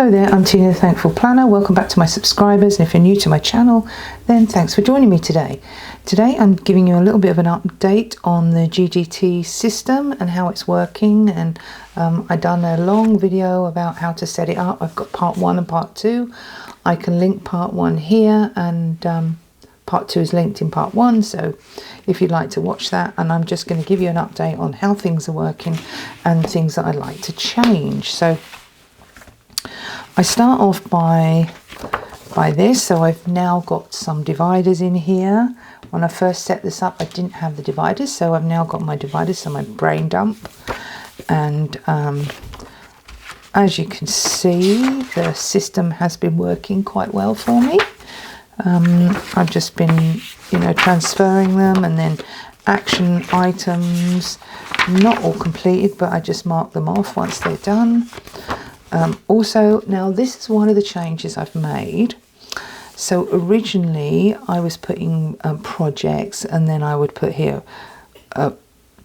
Hello there, I'm Tina the Thankful Planner. Welcome back to my subscribers, and if you're new to my channel, then thanks for joining me today. Today I'm giving you a little bit of an update on the GTD system and how it's working, and I've done a long video about how to set it up. I've got part 1 and part 2. I can link part 1 here, and part 2 is linked in part 1, so if you'd like to watch that. And I'm just going to give you an update on how things are working and things that I'd like to change. So I start off by this. So I've now got some dividers in here. When I first set this up, I didn't have the dividers, so I've now got my dividers, so my brain dump. And as you can see, the system has been working quite well for me. I've just been, transferring them, and then action items, not all completed, but I just mark them off once they're done. Also, now this is one of the changes I've made. So originally I was putting projects, and then I would put here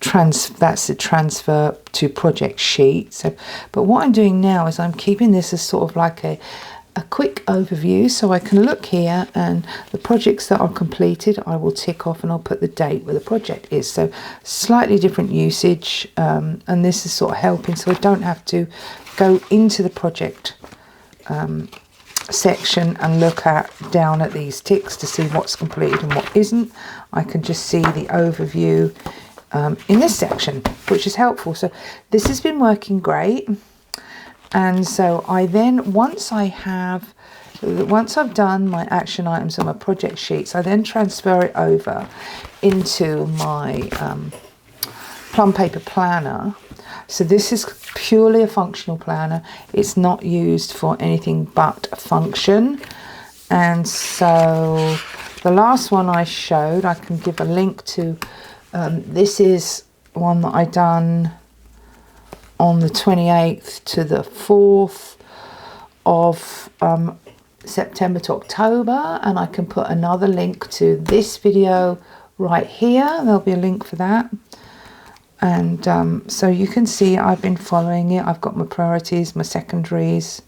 that's the transfer to project sheet. So, but what I'm doing now is I'm keeping this as sort of like a quick overview, so I can look here, and the projects that are completed I will tick off, and I'll put the date where the project is. So slightly different usage, and this is sort of helping, so I don't have to go into the project section and look down at these ticks to see what's completed and what isn't. I can just see the overview in this section, which is helpful. So this has been working great. And so I then, once I've done my action items and my project sheets, I then transfer it over into my plum paper planner. So this is purely a functional planner. It's not used for anything but function. And so the last one I showed, I can give a link to. This is one that I done on the 28th to the 4th of September to October, and I can put another link to this video right here. There'll be a link for that. And so you can see I've been following it. I've got my priorities, my secondaries,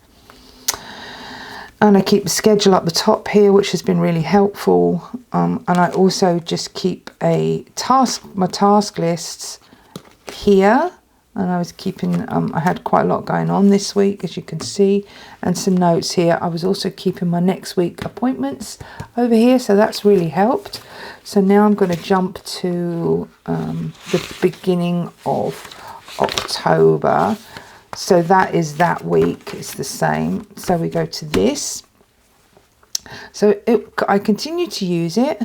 and I keep the schedule up the top here, which has been really helpful. And I also just keep my task lists here. And I was keeping, I had quite a lot going on this week, as you can see, and some notes here. I was also keeping my next week appointments over here, so that's really helped. So now I'm going to jump to the beginning of October. So that is that week, it's the same. So we go to this. So I continue to use it.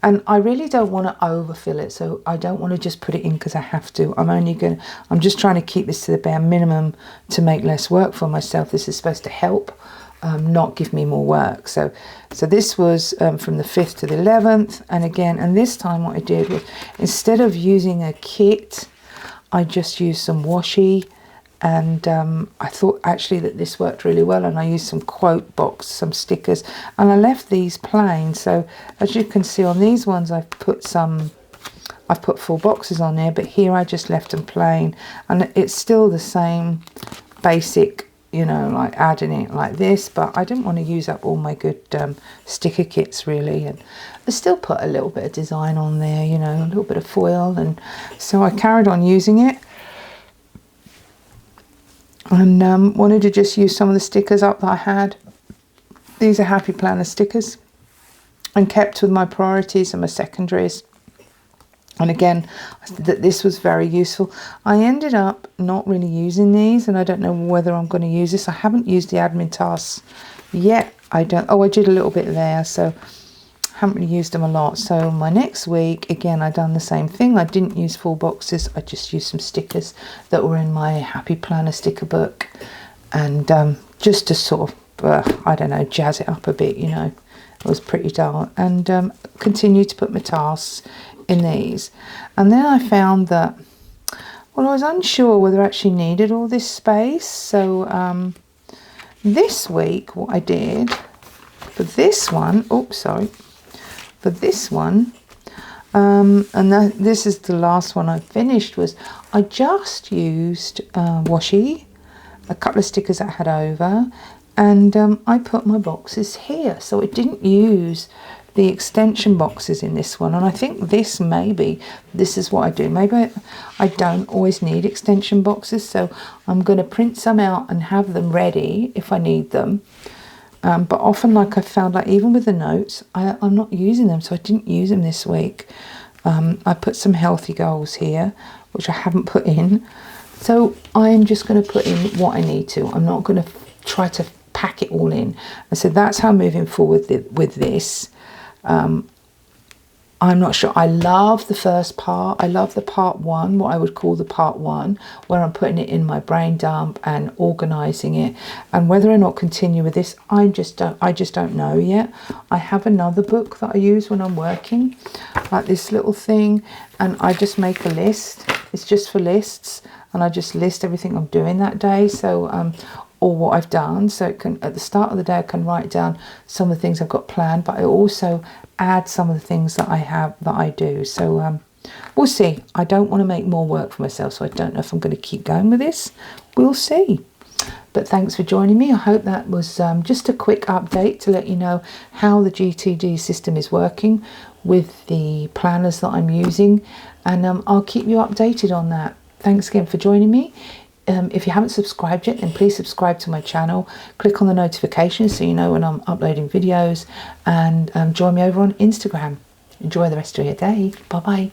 And I really don't want to overfill it, so I don't want to just put it in because I have to. I'm just trying to keep this to the bare minimum to make less work for myself. This is supposed to help, not give me more work. So this was from the 5th to the 11th, and this time what I did was, instead of using a kit, I just used some washi. And I thought actually that this worked really well, and I used some quote box, some stickers, and I left these plain. So as you can see on these ones, I've put full boxes on there, but here I just left them plain, and it's still the same basic, like adding it like this. But I didn't want to use up all my good sticker kits really, and I still put a little bit of design on there, a little bit of foil, and so I carried on using it. And wanted to just use some of the stickers up that I had. These are Happy Planner stickers, and kept with my priorities and my secondaries. And again, this was very useful. I ended up not really using these, and I don't know whether I'm going to use this. I haven't used the admin tasks yet. I did a little bit there, so haven't really used them a lot. So my next week, again, I done the same thing. I didn't use full boxes. I just used some stickers that were in my Happy Planner sticker book, and just to sort of, I don't know, jazz it up a bit, It was pretty dull, and continued to put my tasks in these. And then I found that, well, I was unsure whether I actually needed all this space. So this week, what I did for this one, for this one, this is the last one I finished, was I just used washi a couple of stickers that I had over, and I put my boxes here. So I didn't use the extension boxes in this one, and I think this is what I do. Maybe I don't always need extension boxes, so I'm going to print some out and have them ready if I need them. But often, like I found, like even with the notes, I'm not using them, so I didn't use them this week. I put some healthy goals here, which I haven't put in, so I'm just going to put in what I need to. I'm not going to try to pack it all in, and so that's how I'm moving forward with this. I'm not sure. I love the first part. I love the part one, what I would call the part one, where I'm putting it in my brain dump and organizing it. And whether or not continue with this, I just don't know yet. I have another book that I use when I'm working, like this little thing, and I just make a list. It's just for lists, and I just list everything I'm doing that day. So or what I've done, so it can, at the start of the day, I can write down some of the things I've got planned, but I also add some of the things that I do. So we'll see. I don't want to make more work for myself, so I don't know if I'm going to keep going with this. We'll see. But thanks for joining me. I hope that was just a quick update to let you know how the GTD system is working with the planners that I'm using, and I'll keep you updated on that. Thanks again for joining me. If you haven't subscribed yet, then please subscribe to my channel. Click on the notifications so you know when I'm uploading videos, and join me over on Instagram. Enjoy the rest of your day. Bye bye.